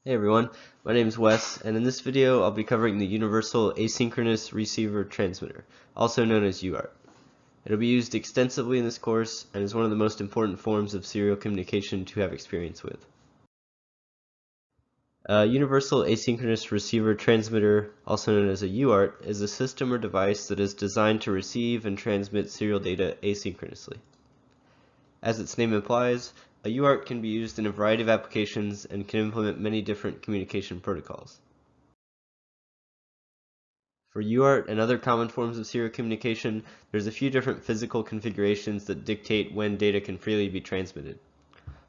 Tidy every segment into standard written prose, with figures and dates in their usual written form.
Hey everyone, my name is Wes, and in this video I'll be covering the Universal Asynchronous Receiver Transmitter, also known as UART. It'll be used extensively in this course and is one of the most important forms of serial communication to have experience with. A Universal Asynchronous Receiver Transmitter, also known as a UART, is a system or device that is designed to receive and transmit serial data asynchronously. As its name implies, a UART can be used in a variety of applications and can implement many different communication protocols. For UART and other common forms of serial communication, there's a few different physical configurations that dictate when data can freely be transmitted.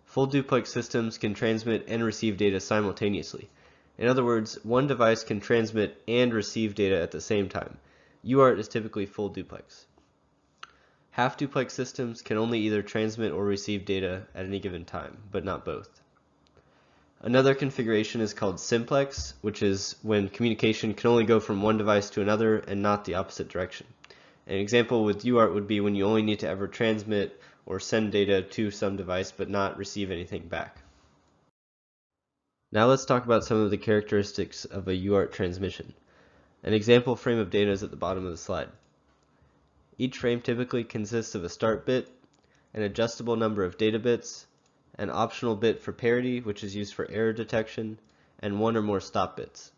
Full duplex systems can transmit and receive data simultaneously. In other words, one device can transmit and receive data at the same time. UART is typically full duplex. Half duplex systems can only either transmit or receive data at any given time, but not both. Another configuration is called simplex, which is when communication can only go from one device to another and not the opposite direction. An example with UART would be when you only need to ever transmit or send data to some device but not receive anything back. Now let's talk about some of the characteristics of a UART transmission. An example frame of data is at the bottom of the slide. Each frame typically consists of a start bit, an adjustable number of data bits, an optional bit for parity, which is used for error detection, and one or more stop bits.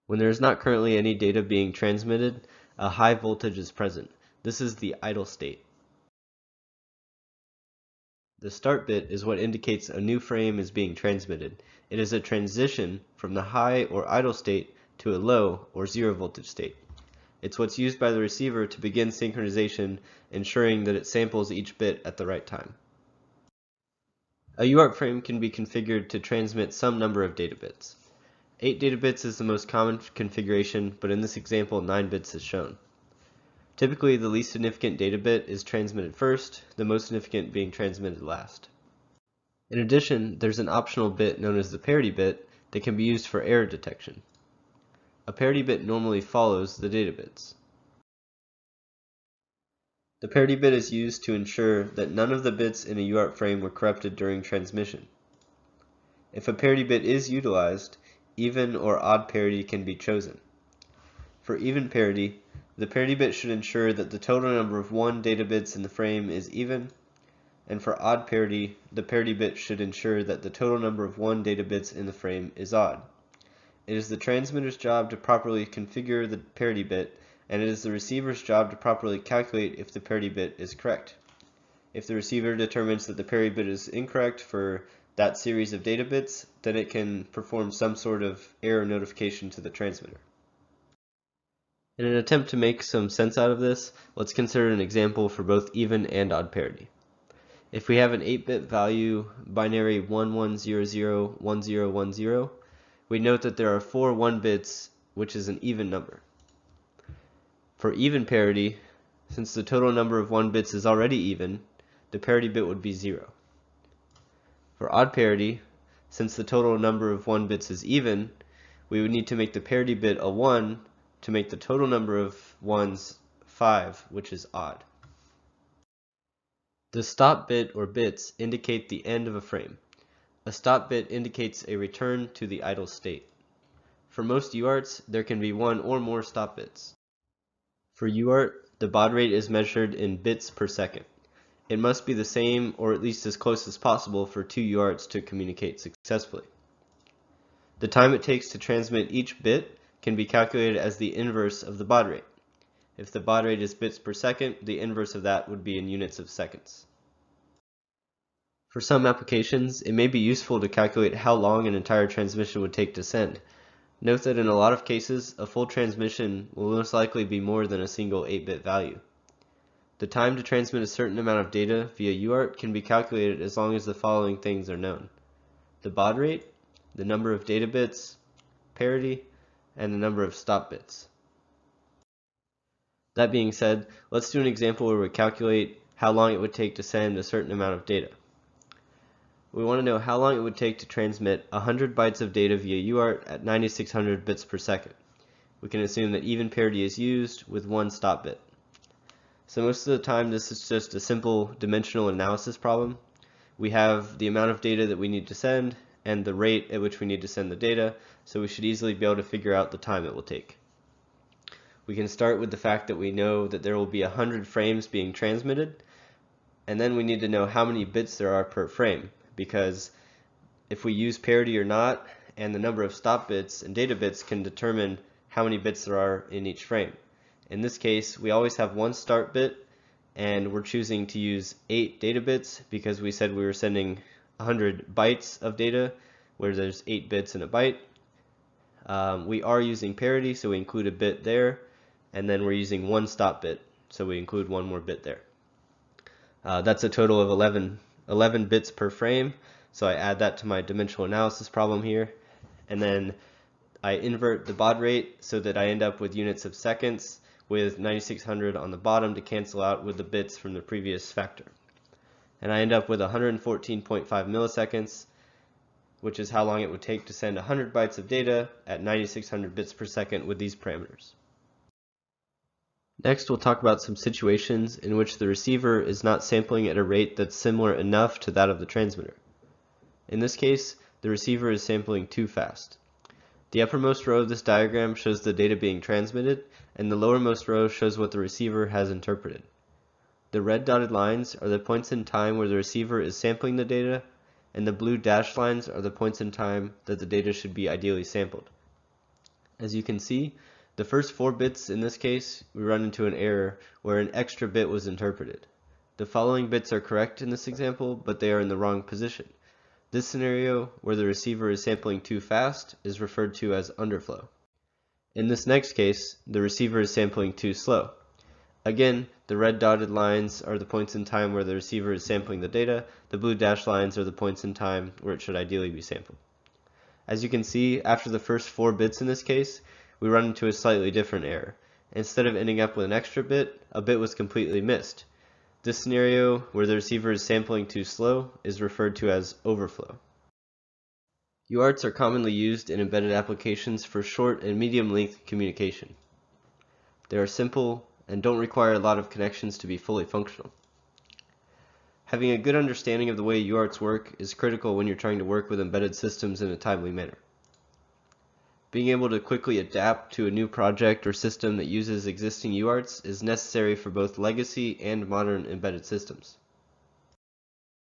When there is not currently any data being transmitted, a high voltage is present. This is the idle state. The start bit is what indicates a new frame is being transmitted. It is a transition from the high or idle state to a low or zero voltage state. It's what's used by the receiver to begin synchronization, ensuring that it samples each bit at the right time. A UART frame can be configured to transmit some number of data bits. 8 data bits is the most common configuration, but in this example 9 bits is shown. Typically the least significant data bit is transmitted first, the most significant being transmitted last. In addition, there's an optional bit known as the parity bit that can be used for error detection. A parity bit normally follows the data bits. The parity bit is used to ensure that none of the bits in a UART frame were corrupted during transmission. If a parity bit is utilized, even or odd parity can be chosen. For even parity, the parity bit should ensure that the total number of 1 data bits in the frame is even, and for odd parity, the parity bit should ensure that the total number of 1 data bits in the frame is odd. It is the transmitter's job to properly configure the parity bit, and it is the receiver's job to properly calculate if the parity bit is correct. If the receiver determines that the parity bit is incorrect for that series of data bits, then it can perform some sort of error notification to the transmitter. In an attempt to make some sense out of this, let's consider an example for both even and odd parity. If we have an 8-bit value binary 11001010, we note that there are 4 1 bits, which is an even number. For even parity, since the total number of 1 bits is already even, the parity bit would be 0. For odd parity, since the total number of 1 bits is even, we would need to make the parity bit a 1 to make the total number of 1s 5, which is odd. The stop bit or bits indicate the end of a frame. A stop bit indicates a return to the idle state. For most UARTs, there can be 1 or more stop bits. For UART, the baud rate is measured in bits per second. It must be the same or at least as close as possible for 2 UARTs to communicate successfully. The time it takes to transmit each bit can be calculated as the inverse of the baud rate. If the baud rate is bits per second, the inverse of that would be in units of seconds. For some applications, it may be useful to calculate how long an entire transmission would take to send. Note that in a lot of cases, a full transmission will most likely be more than a single 8-bit value. The time to transmit a certain amount of data via UART can be calculated as long as the following things are known: the baud rate, the number of data bits, parity, and the number of stop bits. That being said, let's do an example where we calculate how long it would take to send a certain amount of data. We want to know how long it would take to transmit 100 bytes of data via UART at 9600 bits per second. We can assume that even parity is used with 1 stop bit. So most of the time this is just a simple dimensional analysis problem. We have the amount of data that we need to send and the rate at which we need to send the data, so we should easily be able to figure out the time it will take. We can start with the fact that we know that there will be 100 frames being transmitted, and then we need to know how many bits there are per frame, because if we use parity or not, and the number of stop bits and data bits can determine how many bits there are in each frame. In this case, we always have one start bit, and we're choosing to use 8 data bits because we said we were sending 100 bytes of data where there's 8 bits in a byte. We are using parity, so we include a bit there, and then we're using one stop bit, so we include one more bit there. That's a total of 11 bits per frame, so I add that to my dimensional analysis problem here, and then I invert the baud rate so that I end up with units of seconds with 9600 on the bottom to cancel out with the bits from the previous factor. And I end up with 114.5 milliseconds, which is how long it would take to send 100 bytes of data at 9600 bits per second with these parameters. Next, we'll talk about some situations in which the receiver is not sampling at a rate that's similar enough to that of the transmitter. In this case, the receiver is sampling too fast. The uppermost row of this diagram shows the data being transmitted, and the lowermost row shows what the receiver has interpreted. The red dotted lines are the points in time where the receiver is sampling the data, and the blue dashed lines are the points in time that the data should be ideally sampled. As you can see, the first 4 bits in this case, we run into an error where an extra bit was interpreted. The following bits are correct in this example, but they are in the wrong position. This scenario, where the receiver is sampling too fast, is referred to as underflow. In this next case, the receiver is sampling too slow. Again, the red dotted lines are the points in time where the receiver is sampling the data. The blue dashed lines are the points in time where it should ideally be sampled. As you can see, after the first 4 bits in this case, we run into a slightly different error. Instead of ending up with an extra bit, a bit was completely missed. This scenario, where the receiver is sampling too slow, is referred to as overflow. UARTs are commonly used in embedded applications for short and medium-length communication. They are simple and don't require a lot of connections to be fully functional. Having a good understanding of the way UARTs work is critical when you're trying to work with embedded systems in a timely manner. Being able to quickly adapt to a new project or system that uses existing UARTs is necessary for both legacy and modern embedded systems.